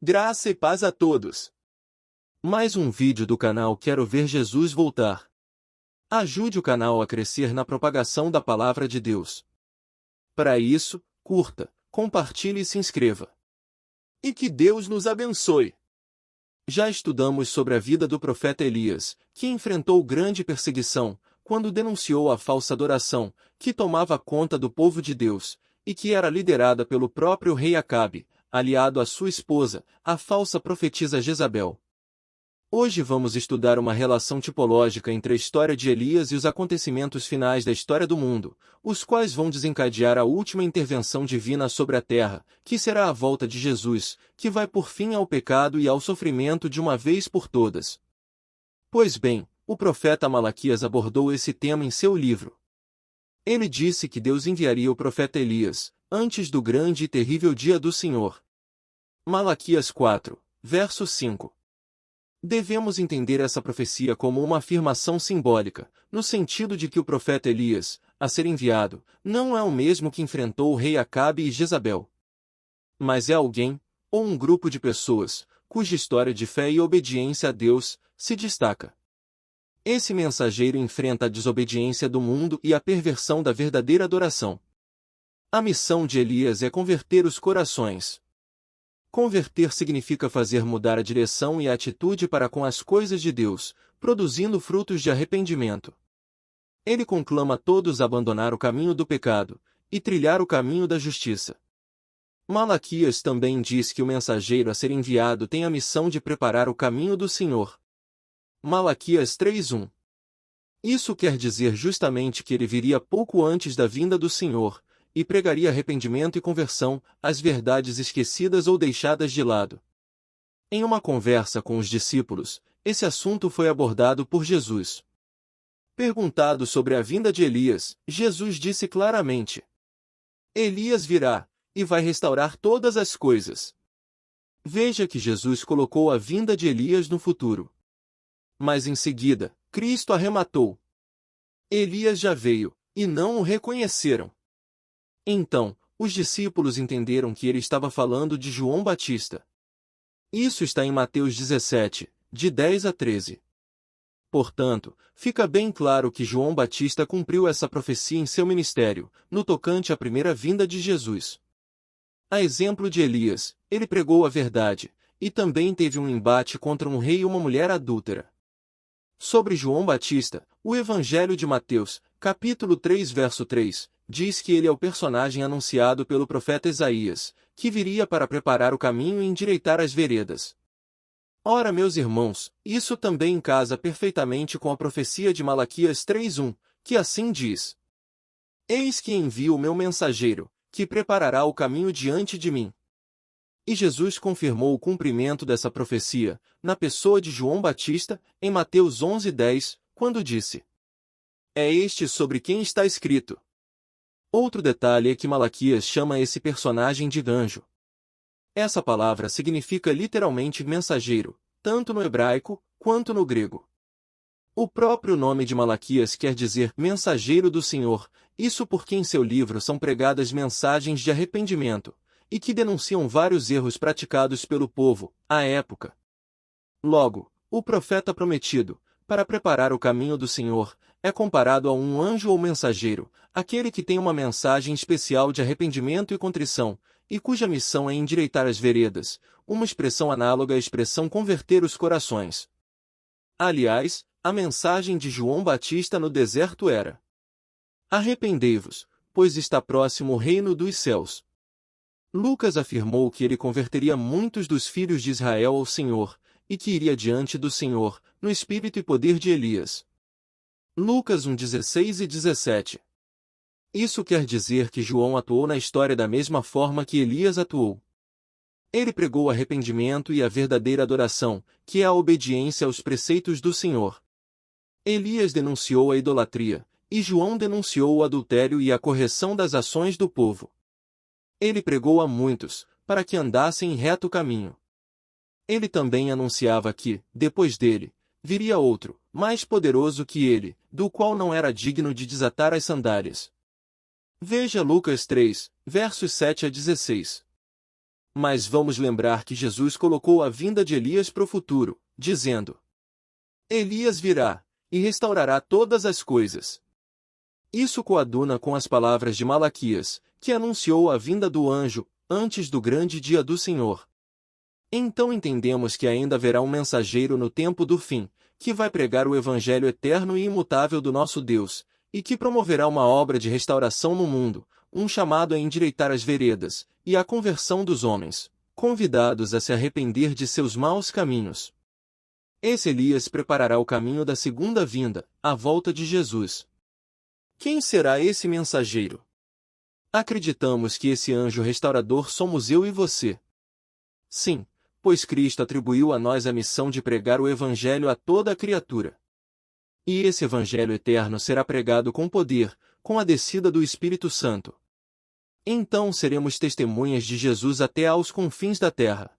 Graça e paz a todos. Mais um vídeo do canal Quero Ver Jesus Voltar. Ajude o canal a crescer na propagação da Palavra de Deus. Para isso, curta, compartilhe e se inscreva. E que Deus nos abençoe. Já estudamos sobre a vida do profeta Elias, que enfrentou grande perseguição, quando denunciou a falsa adoração, que tomava conta do povo de Deus, e que era liderada pelo próprio rei Acabe, aliado à sua esposa, a falsa profetisa Jezabel. Hoje vamos estudar uma relação tipológica entre a história de Elias e os acontecimentos finais da história do mundo, os quais vão desencadear a última intervenção divina sobre a terra, que será a volta de Jesus, que vai por fim ao pecado e ao sofrimento de uma vez por todas. Pois bem, o profeta Malaquias abordou esse tema em seu livro. Ele disse que Deus enviaria o profeta Elias, antes do grande e terrível dia do Senhor. Malaquias 4, verso 5. Devemos entender essa profecia como uma afirmação simbólica, no sentido de que o profeta Elias, a ser enviado, não é o mesmo que enfrentou o rei Acabe e Jezabel. Mas é alguém, ou um grupo de pessoas, cuja história de fé e obediência a Deus se destaca. Esse mensageiro enfrenta a desobediência do mundo e a perversão da verdadeira adoração. A missão de Elias é converter os corações. Converter significa fazer mudar a direção e a atitude para com as coisas de Deus, produzindo frutos de arrependimento. Ele conclama todos a abandonar o caminho do pecado e trilhar o caminho da justiça. Malaquias também diz que o mensageiro a ser enviado tem a missão de preparar o caminho do Senhor. Malaquias 3:1. Isso quer dizer justamente que ele viria pouco antes da vinda do Senhor, e pregaria arrependimento e conversão, as verdades esquecidas ou deixadas de lado. Em uma conversa com os discípulos, esse assunto foi abordado por Jesus. Perguntado sobre a vinda de Elias, Jesus disse claramente: Elias virá, e vai restaurar todas as coisas. Veja que Jesus colocou a vinda de Elias no futuro. Mas em seguida, Cristo arrematou. Elias já veio, e não o reconheceram. Então, os discípulos entenderam que ele estava falando de João Batista. Isso está em Mateus 17, de 10 a 13. Portanto, fica bem claro que João Batista cumpriu essa profecia em seu ministério, no tocante à primeira vinda de Jesus. A exemplo de Elias, ele pregou a verdade, e também teve um embate contra um rei e uma mulher adúltera. Sobre João Batista, o Evangelho de Mateus, capítulo 3, verso 3, diz que ele é o personagem anunciado pelo profeta Isaías, que viria para preparar o caminho e endireitar as veredas. Ora, meus irmãos, isso também casa perfeitamente com a profecia de Malaquias 3:1, que assim diz: Eis que envio o meu mensageiro, que preparará o caminho diante de mim. E Jesus confirmou o cumprimento dessa profecia, na pessoa de João Batista, em Mateus 11:10, quando disse: É este sobre quem está escrito. Outro detalhe é que Malaquias chama esse personagem de anjo. Essa palavra significa literalmente mensageiro, tanto no hebraico, quanto no grego. O próprio nome de Malaquias quer dizer mensageiro do Senhor, isso porque em seu livro são pregadas mensagens de arrependimento, e que denunciam vários erros praticados pelo povo, à época. Logo, o profeta prometido, para preparar o caminho do Senhor, é comparado a um anjo ou mensageiro, aquele que tem uma mensagem especial de arrependimento e contrição, e cuja missão é endireitar as veredas, uma expressão análoga à expressão converter os corações. Aliás, a mensagem de João Batista no deserto era: Arrependei-vos, pois está próximo o reino dos céus. Lucas afirmou que ele converteria muitos dos filhos de Israel ao Senhor, e que iria diante do Senhor, no espírito e poder de Elias. Lucas 1:16 e 17. Isso quer dizer que João atuou na história da mesma forma que Elias atuou. Ele pregou o arrependimento e a verdadeira adoração, que é a obediência aos preceitos do Senhor. Elias denunciou a idolatria, e João denunciou o adultério e a correção das ações do povo. Ele pregou a muitos, para que andassem em reto caminho. Ele também anunciava que, depois dele, viria outro, mais poderoso que ele, do qual não era digno de desatar as sandálias. Veja Lucas 3, versos 7 a 16. Mas vamos lembrar que Jesus colocou a vinda de Elias para o futuro, dizendo: Elias virá, e restaurará todas as coisas. Isso coaduna com as palavras de Malaquias, que anunciou a vinda do anjo, antes do grande dia do Senhor. Então entendemos que ainda haverá um mensageiro no tempo do fim, que vai pregar o evangelho eterno e imutável do nosso Deus, e que promoverá uma obra de restauração no mundo, um chamado a endireitar as veredas, e a conversão dos homens, convidados a se arrepender de seus maus caminhos. Esse Elias preparará o caminho da segunda vinda, a volta de Jesus. Quem será esse mensageiro? Acreditamos que esse anjo restaurador somos eu e você. Sim, pois Cristo atribuiu a nós a missão de pregar o evangelho a toda a criatura. E esse evangelho eterno será pregado com poder, com a descida do Espírito Santo. Então seremos testemunhas de Jesus até aos confins da terra.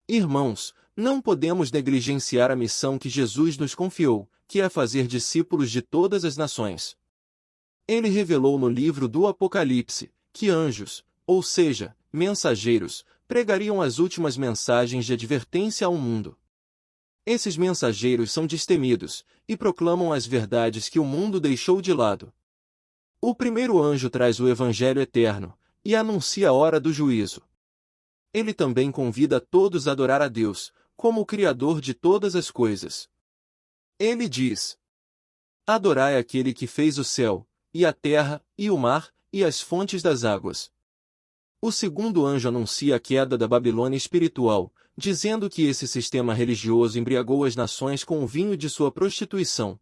Irmãos, não podemos negligenciar a missão que Jesus nos confiou, que é fazer discípulos de todas as nações. Ele revelou no livro do Apocalipse, que anjos, ou seja, mensageiros, pregariam as últimas mensagens de advertência ao mundo. Esses mensageiros são destemidos, e proclamam as verdades que o mundo deixou de lado. O primeiro anjo traz o Evangelho eterno, e anuncia a hora do juízo. Ele também convida todos a adorar a Deus, como o Criador de todas as coisas. Ele diz: Adorai aquele que fez o céu, e a terra, e o mar, e as fontes das águas. O segundo anjo anuncia a queda da Babilônia espiritual, dizendo que esse sistema religioso embriagou as nações com o vinho de sua prostituição.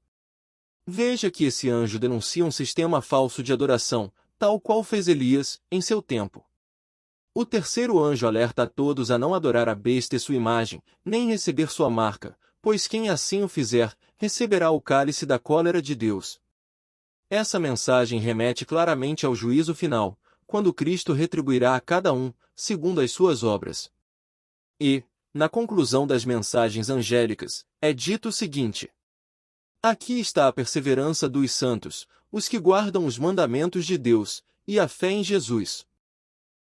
Veja que esse anjo denuncia um sistema falso de adoração, tal qual fez Elias, em seu tempo. O terceiro anjo alerta a todos a não adorar a besta e sua imagem, nem receber sua marca, pois quem assim o fizer, receberá o cálice da cólera de Deus. Essa mensagem remete claramente ao juízo final, quando Cristo retribuirá a cada um, segundo as suas obras. E, na conclusão das mensagens angélicas, é dito o seguinte: Aqui está a perseverança dos santos, os que guardam os mandamentos de Deus, e a fé em Jesus.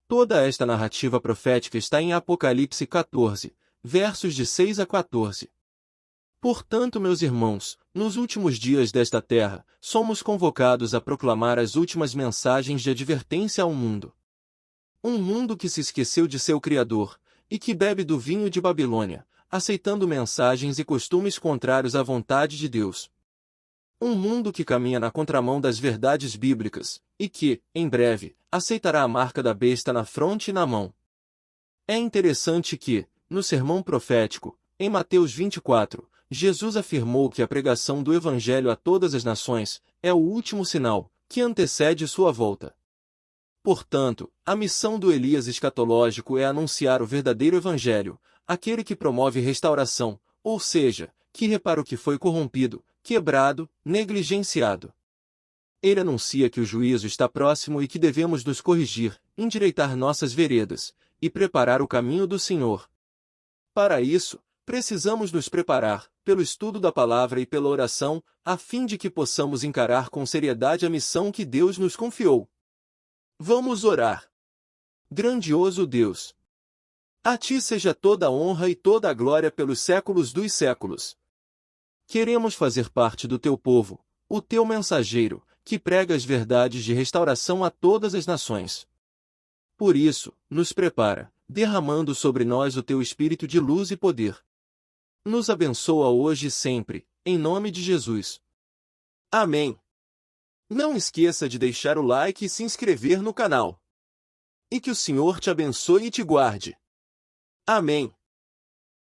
Toda esta narrativa profética está em Apocalipse 14, versos de 6 a 14. Portanto, meus irmãos, nos últimos dias desta terra, somos convocados a proclamar as últimas mensagens de advertência ao mundo. Um mundo que se esqueceu de seu Criador, e que bebe do vinho de Babilônia, aceitando mensagens e costumes contrários à vontade de Deus. Um mundo que caminha na contramão das verdades bíblicas, e que, em breve, aceitará a marca da besta na fronte e na mão. É interessante que, no sermão profético, em Mateus 24, Jesus afirmou que a pregação do Evangelho a todas as nações é o último sinal, que antecede sua volta. Portanto, a missão do Elias escatológico é anunciar o verdadeiro Evangelho, aquele que promove restauração, ou seja, que repara o que foi corrompido, quebrado, negligenciado. Ele anuncia que o juízo está próximo e que devemos nos corrigir, endireitar nossas veredas, e preparar o caminho do Senhor. Para isso, precisamos nos preparar, pelo estudo da palavra e pela oração, a fim de que possamos encarar com seriedade a missão que Deus nos confiou. Vamos orar. Grandioso Deus! A Ti seja toda a honra e toda a glória pelos séculos dos séculos. Queremos fazer parte do Teu povo, o Teu mensageiro, que prega as verdades de restauração a todas as nações. Por isso, nos prepara, derramando sobre nós o Teu Espírito de luz e poder. Nos abençoa hoje e sempre, em nome de Jesus. Amém. Não esqueça de deixar o like e se inscrever no canal. E que o Senhor te abençoe e te guarde. Amém.